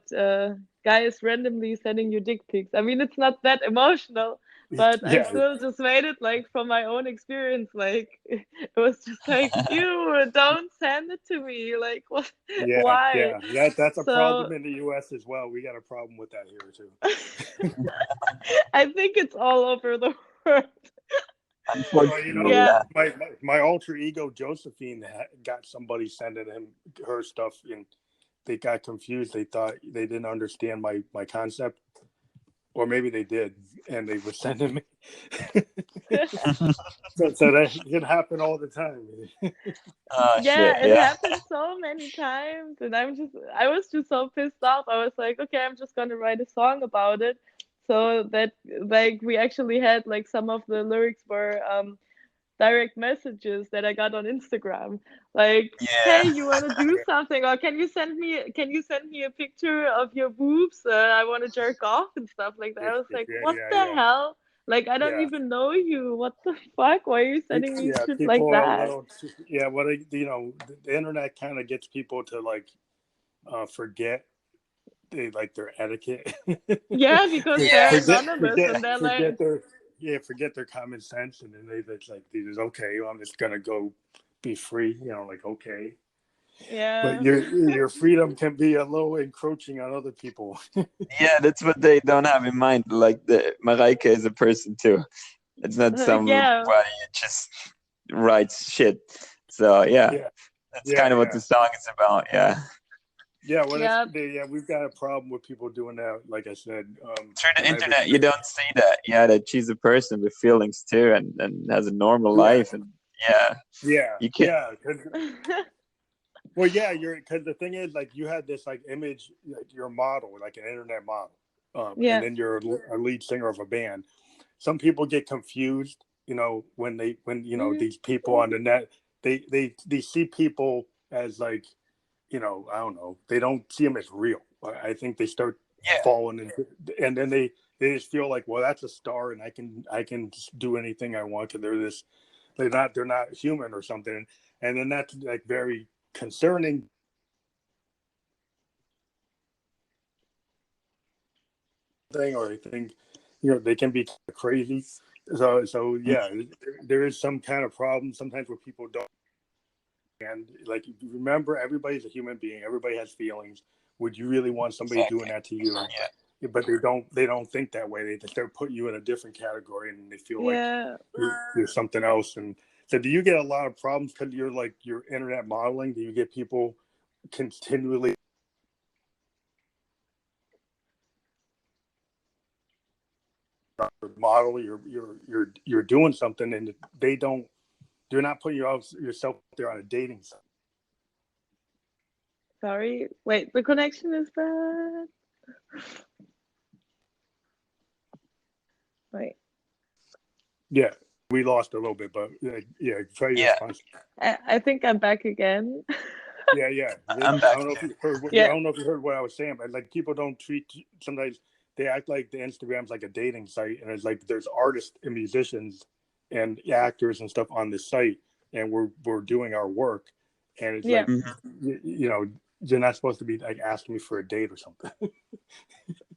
guys randomly sending you dick pics. I mean, it's not that emotional, but I Yeah, still just made it like from my own experience. Like it was just like, ew, don't send it to me. Like what? Why? yeah. That's a So problem in the U.S. as well. We got a problem with that here too. I think it's all over the world. Well, Unfortunately, Yeah. yeah. my alter ego Josephine got somebody sending him her stuff, and they got confused. They thought they didn't understand my concept, or maybe they did, and they were sending me. So that can happen all the time. Oh shit, Yeah, it yeah. happened so many times, and I was just so pissed off. I was like, okay, I'm just gonna write a song about it. So that like we actually had like some of the lyrics were direct messages that I got on Instagram. Like, hey, Yeah. you wanna do something? Or can you send me a picture of your boobs? I wanna jerk off and stuff like that. I was like, what the Yeah. hell? Like, I don't Yeah. even know you. What the fuck? Why are you sending me Yeah, shit like people are a that? little. Yeah, the internet kind of gets people to like forget like their etiquette. Yeah, because Yeah. they're anonymous and they're like, Forget their common sense, and then it's like they just okay. Well, I'm just gonna go be free. Like okay. Yeah. your freedom can be a little encroaching on other people. Yeah, that's what they don't have in mind. Like the Mareike is a person too. It's not somebody Yeah. who just writes shit. So yeah, Yeah, that's yeah, kind of what yeah. the song is about. Yeah. Yeah, well, Yeah. we've got a problem with people doing that. Like I said, Through the and I internet, you don't see that. Yeah, that she's a person with feelings too, and has a normal yeah, life, and yeah, yeah, you can. yeah. Well, yeah, because the thing is, like, you had this like image, like, you're a model, like an internet model, and Yeah. then you're a lead singer of a band. Some people get confused, when these people on the net, they see people as like, I don't know, they don't see them as real. I think they start Yeah, falling into, and then they just feel like, well, that's a star, and I can just do anything I want because they're not human or something, and then that's like very concerning thing, or I think they can be crazy. So yeah, there is some kind of problem sometimes where people don't. And like, remember, everybody's a human being. Everybody has feelings. Would you really want somebody doing exactly. that to you? Yeah, But they don't think that way. They start putting you in a different category, and they feel like Yeah. you're something else. And so, do you get a lot of problems because you're internet modeling? Do you get people continually model? You're doing something, and they're not putting yourself there on a dating site. Sorry. Wait, the connection is bad. Wait. Yeah, we lost a little bit, but yeah, try your yeah. response. I think I'm back again. Yeah, yeah. I'm I back don't know if again. you heard. I Yeah. don't know if you heard what I was saying, but like, people don't treat. Sometimes they act like the Instagram's like a dating site, and it's like there's artists and musicians and actors and stuff on this site, and we're doing our work, and it's Yeah. like, you're not supposed to be like asking me for a date or something.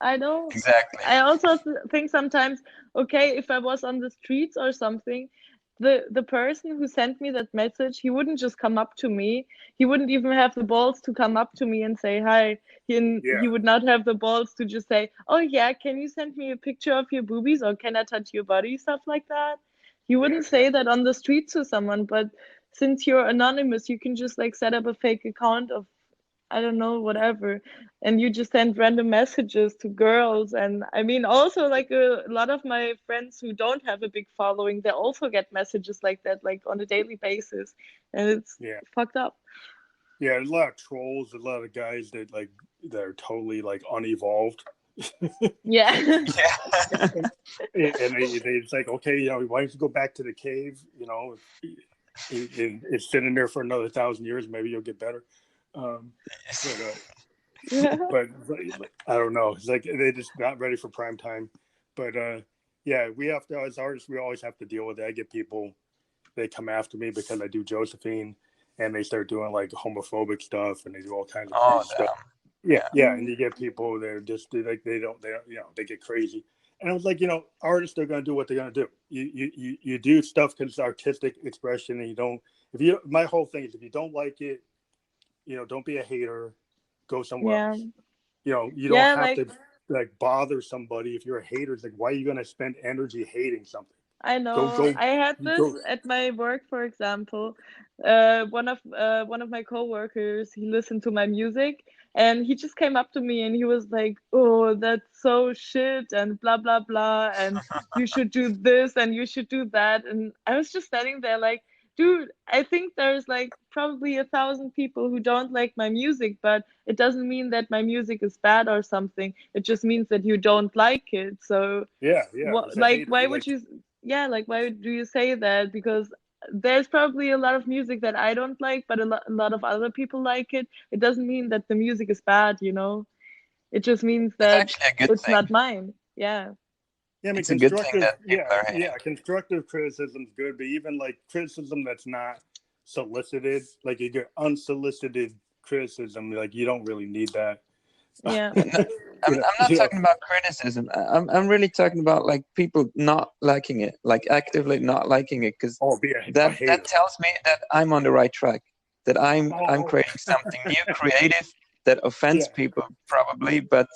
I know. Exactly. I also think sometimes, okay, if I was on the streets or something, the person who sent me that message, he wouldn't just come up to me. He wouldn't even have the balls to come up to me and say hi. He Yeah, would not have the balls to just say, "Oh yeah, can you send me a picture of your boobies, or can I touch your body?" Stuff like that. He yeah, wouldn't yeah, say that on the street to someone, but since you're anonymous, you can just like set up a fake account of, I don't know, whatever, and you just send random messages to girls. And I mean, also, like, a lot of my friends who don't have a big following, they also get messages like that, like on a daily basis, and it's yeah, fucked up. yeah. There's a lot of trolls, a lot of guys that are totally like unevolved. Yeah. Yeah. And it's like, okay, why don't you go back to the cave? It's sitting there for another 1,000 years. Maybe you'll get better. Um, but, Yeah. but I don't know. It's like they're just not ready for prime time. But yeah, we have to, as artists, we always have to deal with it. I get people, they come after me because I do Josephine, and they start doing like homophobic stuff, and they do all kinds of Oh crazy stuff. damn. Yeah, Yeah. yeah, and you get people that are just they get crazy. And I was like, artists are going to do what they're going to do. You do stuff because it's artistic expression, and you don't. If you, my whole thing is, if you don't like it, don't be a hater. Go somewhere Yeah. else. You don't Yeah, have like, to like bother somebody. If you're a hater, it's like, why are you going to spend energy hating something? I Go know. go I had this go. at my work, for example. One of my coworkers, he listened to my music, and he just came up to me and he was like, "Oh, that's so shit," and blah blah blah, and you should do this and you should do that. And I was just standing there like, dude, I think there's like probably 1,000 people who don't like my music, but it doesn't mean that my music is bad or something. It just means that you don't like it. So Yeah, yeah. what, It's a like, hater. why You would like, you, yeah, like, why do you say that? Because there's probably a lot of music that I don't like, but a lot of other people like it. It doesn't mean that the music is bad, you know? It just means It's that actually a good it's thing. not mine. Yeah. yeah, I mean, It's a good thing constructive. that people Yeah, are hating. yeah. Constructive criticism's good, but even like criticism that's not solicited, like you get unsolicited criticism, like you don't really need that. Yeah. No, I'm not talking about criticism. I'm really talking about like people not liking it, like actively not liking it, because Oh, be a that hater. tells me that I'm on the right track. that I'm Oh. creating something new, creative, that offends Yeah. people probably, but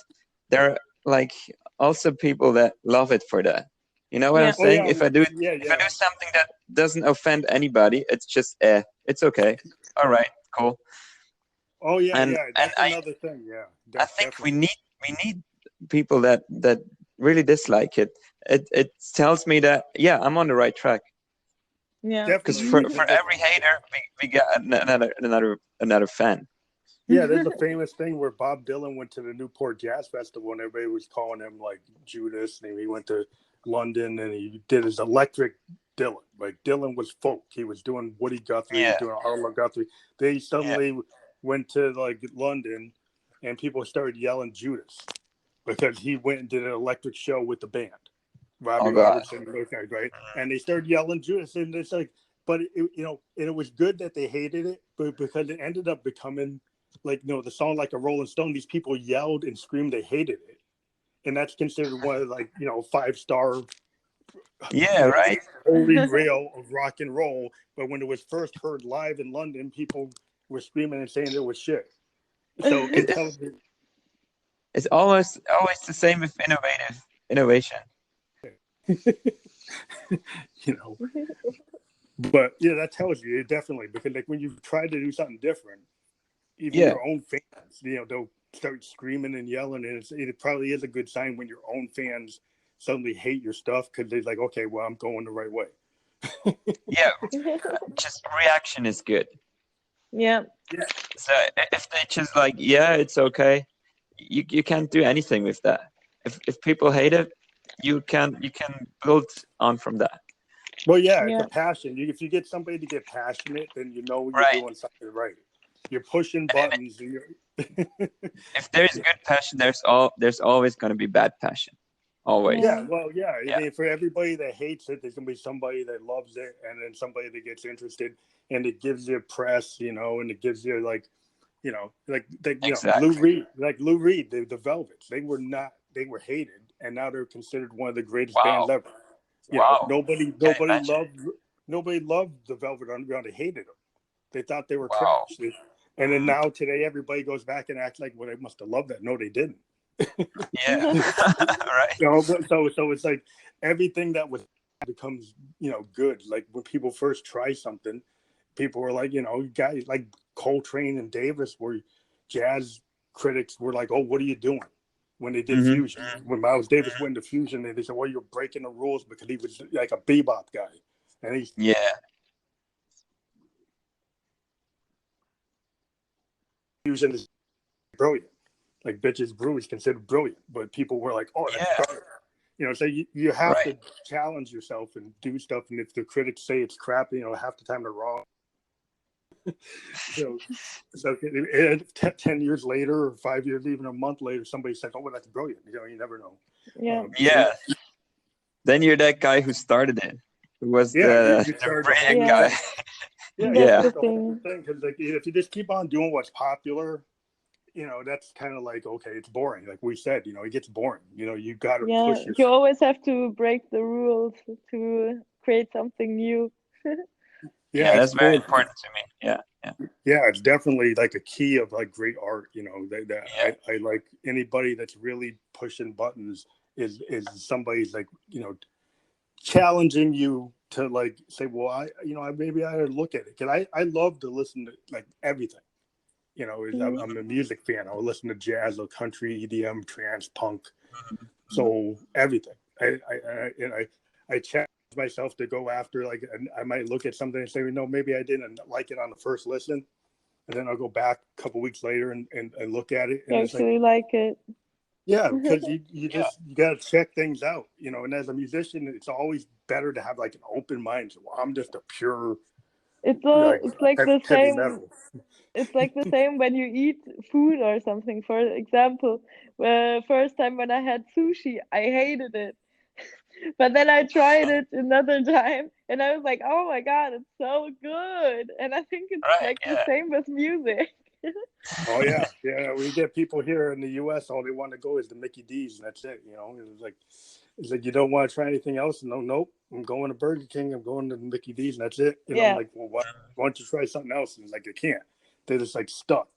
there are like also people that love it for that. You know what Yeah. I'm saying? yeah, If I do yeah. something that doesn't offend anybody, it's just it's okay. All right, cool. Oh yeah, And yeah. That's another thing. Yeah, I think definitely. we need people that really dislike it. It tells me that yeah, I'm on the right track. Yeah. Because Definitely. for every hater, we get another fan. Yeah, there's a famous thing where Bob Dylan went to the Newport Jazz Festival and everybody was calling him like Judas, and he went to London and he did his electric Dylan. Like Dylan was folk. He was doing Woody Guthrie, he was Yeah. doing Arlo Guthrie. They suddenly went to like London and people started yelling Judas because he went and did an electric show with the band. Robbie Robertson, those guys, right? And they started yelling Judas, and it's like, but and it was good that they hated it, but because it ended up becoming like the song like a Rolling Stone. These people yelled and screamed they hated it, and that's considered one of like 5-star right. holy grail of rock and roll. But when it was first heard live in London, people were screaming and saying it was shit. So it tells you. It's always the same with innovation. But yeah, that tells you it definitely, because like when you try to do something different, even your own fans, they'll start screaming and yelling, and it probably is a good sign when your own fans suddenly hate your stuff because they're like, okay, well, I'm going the right way. Yeah, just reaction is good. Yeah. So if they just like, yeah, it's okay, you can't do anything with that. If people hate it, you can build on from that. Well, yeah, it's a passion. If you get somebody to get passionate, then you're doing something right. You're pushing buttons. If there's good passion, there's always going to be bad passion. Always. Yeah, well, yeah. For everybody that hates it, there's gonna be somebody that loves it, and then somebody that gets interested, and it gives you press, and it gives you like Exactly. Lou Reed, the Velvets. They were hated, and now they're considered one of the greatest bands ever. Nobody loved the Velvet Underground. They hated them. They thought they were trash. And then now today, everybody goes back and acts like, well, they must have loved that. No, they didn't. Yeah. Right. So it's like everything that was becomes good. Like when people first try something, people were like, guys like Coltrane and Davis were jazz critics were like, oh, what are you doing? When they did fusion, when Miles Davis went into fusion, they said, well, you're breaking the rules because he was like a bebop guy, and he's fusion is brilliant. Like Bitches Brew is considered brilliant, but people were like, oh, that's garbage. So you have to challenge yourself and do stuff, and if the critics say it's crap, half the time they're wrong. So 10 years later or 5 years, even a month later, somebody says, oh, well, that's brilliant. You never know. Then you're that guy who started it, who was the brilliant guy. That's the thing. Because like, if you just keep on doing what's popular, that's kind of like, okay, it's boring. Like we said, it gets boring. You got to push yourself. You always have to break the rules to create something new. Yeah, that's very important to me. Yeah, it's definitely like a key of like great art. I like anybody that's really pushing buttons is somebody's like challenging you to like say, well, I maybe I ought to look at it, because I love to listen to like everything. I'm a music fan. I'll listen to jazz or country, EDM, trance, punk, so everything. I challenge myself to go after, like, I might look at something and say, maybe I didn't like it on the first listen, and then I'll go back a couple weeks later and look at it. And I actually like it. Yeah, because you got to check things out, and as a musician, it's always better to have like an open mind. So I'm just a pure. It's like the same. Metal. It's like the same when you eat food or something. For example, first time when I had sushi, I hated it. But then I tried it another time and I was like, oh my God, it's so good. And I think it's like the same with music. Oh yeah. We get people here in the US, all they want to go is the Mickey D's, and that's it. It's like, He's like, you don't want to try anything else? No, nope. I'm going to Burger King. I'm going to Mickey D's, and that's it. And I'm like, well, why don't you try something else? And he's like, I can't. They're just like stuck.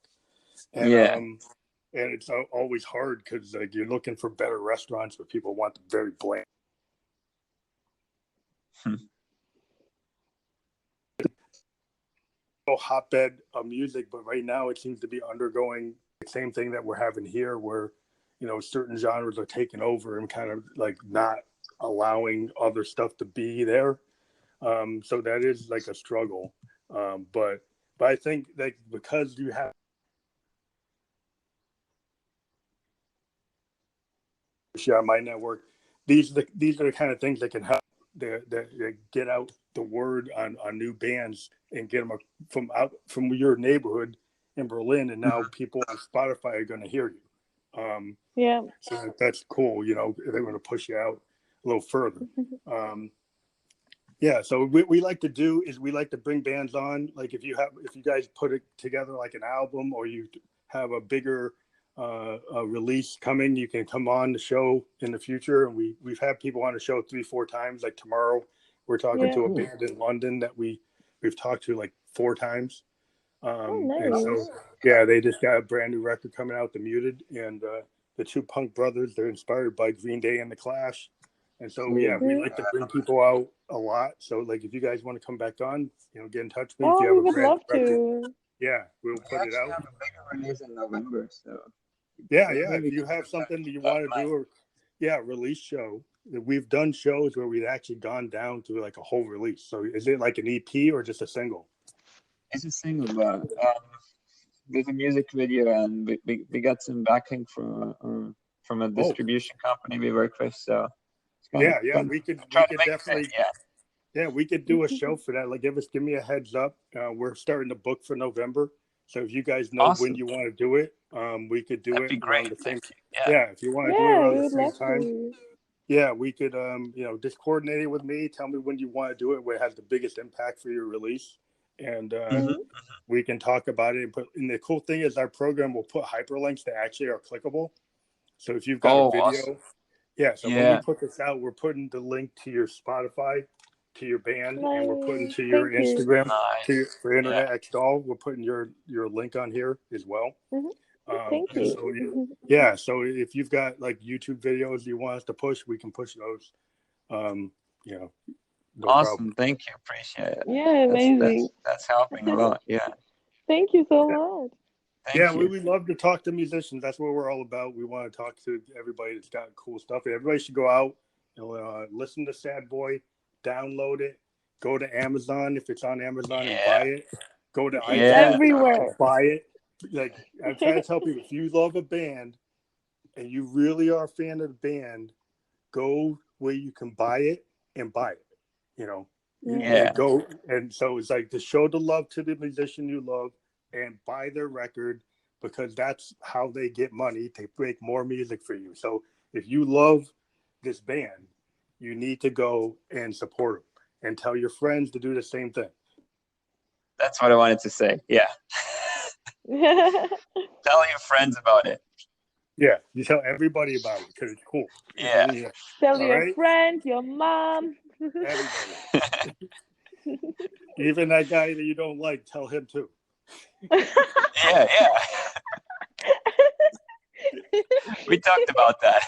And and it's always hard because like you're looking for better restaurants where people want the very bland. Hotbed of music, but right now it seems to be undergoing the same thing that we're having here, where certain genres are taking over and kind of like not allowing other stuff to be there. So that is like a struggle. But I think that because you have on my network, these are the kind of things that can help that get out the word on new bands and get them from your neighborhood in Berlin, and now people on Spotify are going to hear you. So that's cool. They're going to push you out a little further. So we like to do is we like to bring bands on. Like if you guys put it together like an album, or you have a bigger release coming, you can come on the show in the future. And we've had people on the show 3-4 times. Like tomorrow we're talking to a band in London that we've talked to like 4 times. Nice. And so they just got a brand new record coming out, The Muted, and the 2 punk brothers, they're inspired by Green Day and The Clash. And so we like to bring people out a lot. So like if you guys want to come back on, get in touch with me. If you have we would love to. We'll put it out. Have a bigger release in November, so if you have something that you want to do, or release show. We've done shows where we've actually gone down to like a whole release. So is it like an EP or just a single? It's a single, but there's a music video, and we got some backing from a distribution company we work with. So we could definitely we could do a show for that. Like give me a heads up. We're starting to book for November. So if you guys know when you want to do it, we could do it around the same time. If you want to do it around the same time. We could just coordinate it with me. Tell me when you want to do it, where it has the biggest impact for your release. And we can talk about it. And the cool thing is our program will put hyperlinks that actually are clickable. So if you've got a video, when we put this out, we're putting the link to your Spotify, to your band, and we're putting to your Instagram, for InternetXDoll. We're putting your link on here as well. Thank you. So, so if you've got like YouTube videos you want us to push, we can push those. No awesome problem. Thank you, appreciate it. Amazing. That's helping a lot. Thank you so much. Thank you. We love to talk to musicians. That's what we're all about. We want to talk to everybody that's got cool stuff. Everybody should go out and listen to Sad Boy, download it, go to Amazon if it's on Amazon and buy it. Go to iTunes, everywhere, buy it. Like I'm trying to tell people, if you love a band and you really are a fan of the band, go where you can buy it and buy it. Go, and so it's like to show the love to the musician you love and buy their record, because that's how they get money to make more music for you. So if you love this band, you need to go and support them and tell your friends to do the same thing. That's what I wanted to say. Tell your friends about it. You tell everybody about it because it's cool. Tell your friend, your mom, everybody. Even that guy that you don't like, tell him too. We talked about that.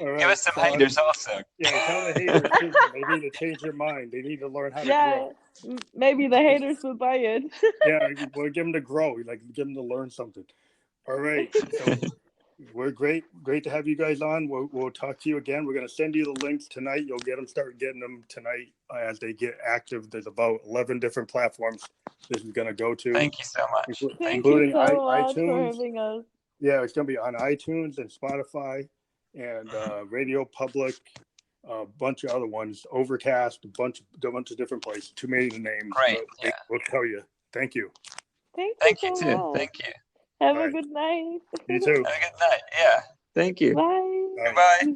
All right. Give us some haters also. Tell the haters too. They need to change their mind. They need to learn how to grow. Maybe the haters will buy it. We'll give them to grow. Like give them to learn something. All right. So we're great to have you guys on. We'll talk to you again. We're going to send you the links tonight. You'll start getting them tonight as they get active. There's about 11 different platforms this is going to go to. Thank you so much. Including Thank you so much iTunes. for having us. It's going to be on iTunes and Spotify and Radio Public, a bunch of other ones, Overcast, a bunch of different places. Too many to name. Great. We'll tell you. Thank you. Thank you so too. much. Thank you. Have a good night. You too. Have a good night. Thank you. Bye. Bye.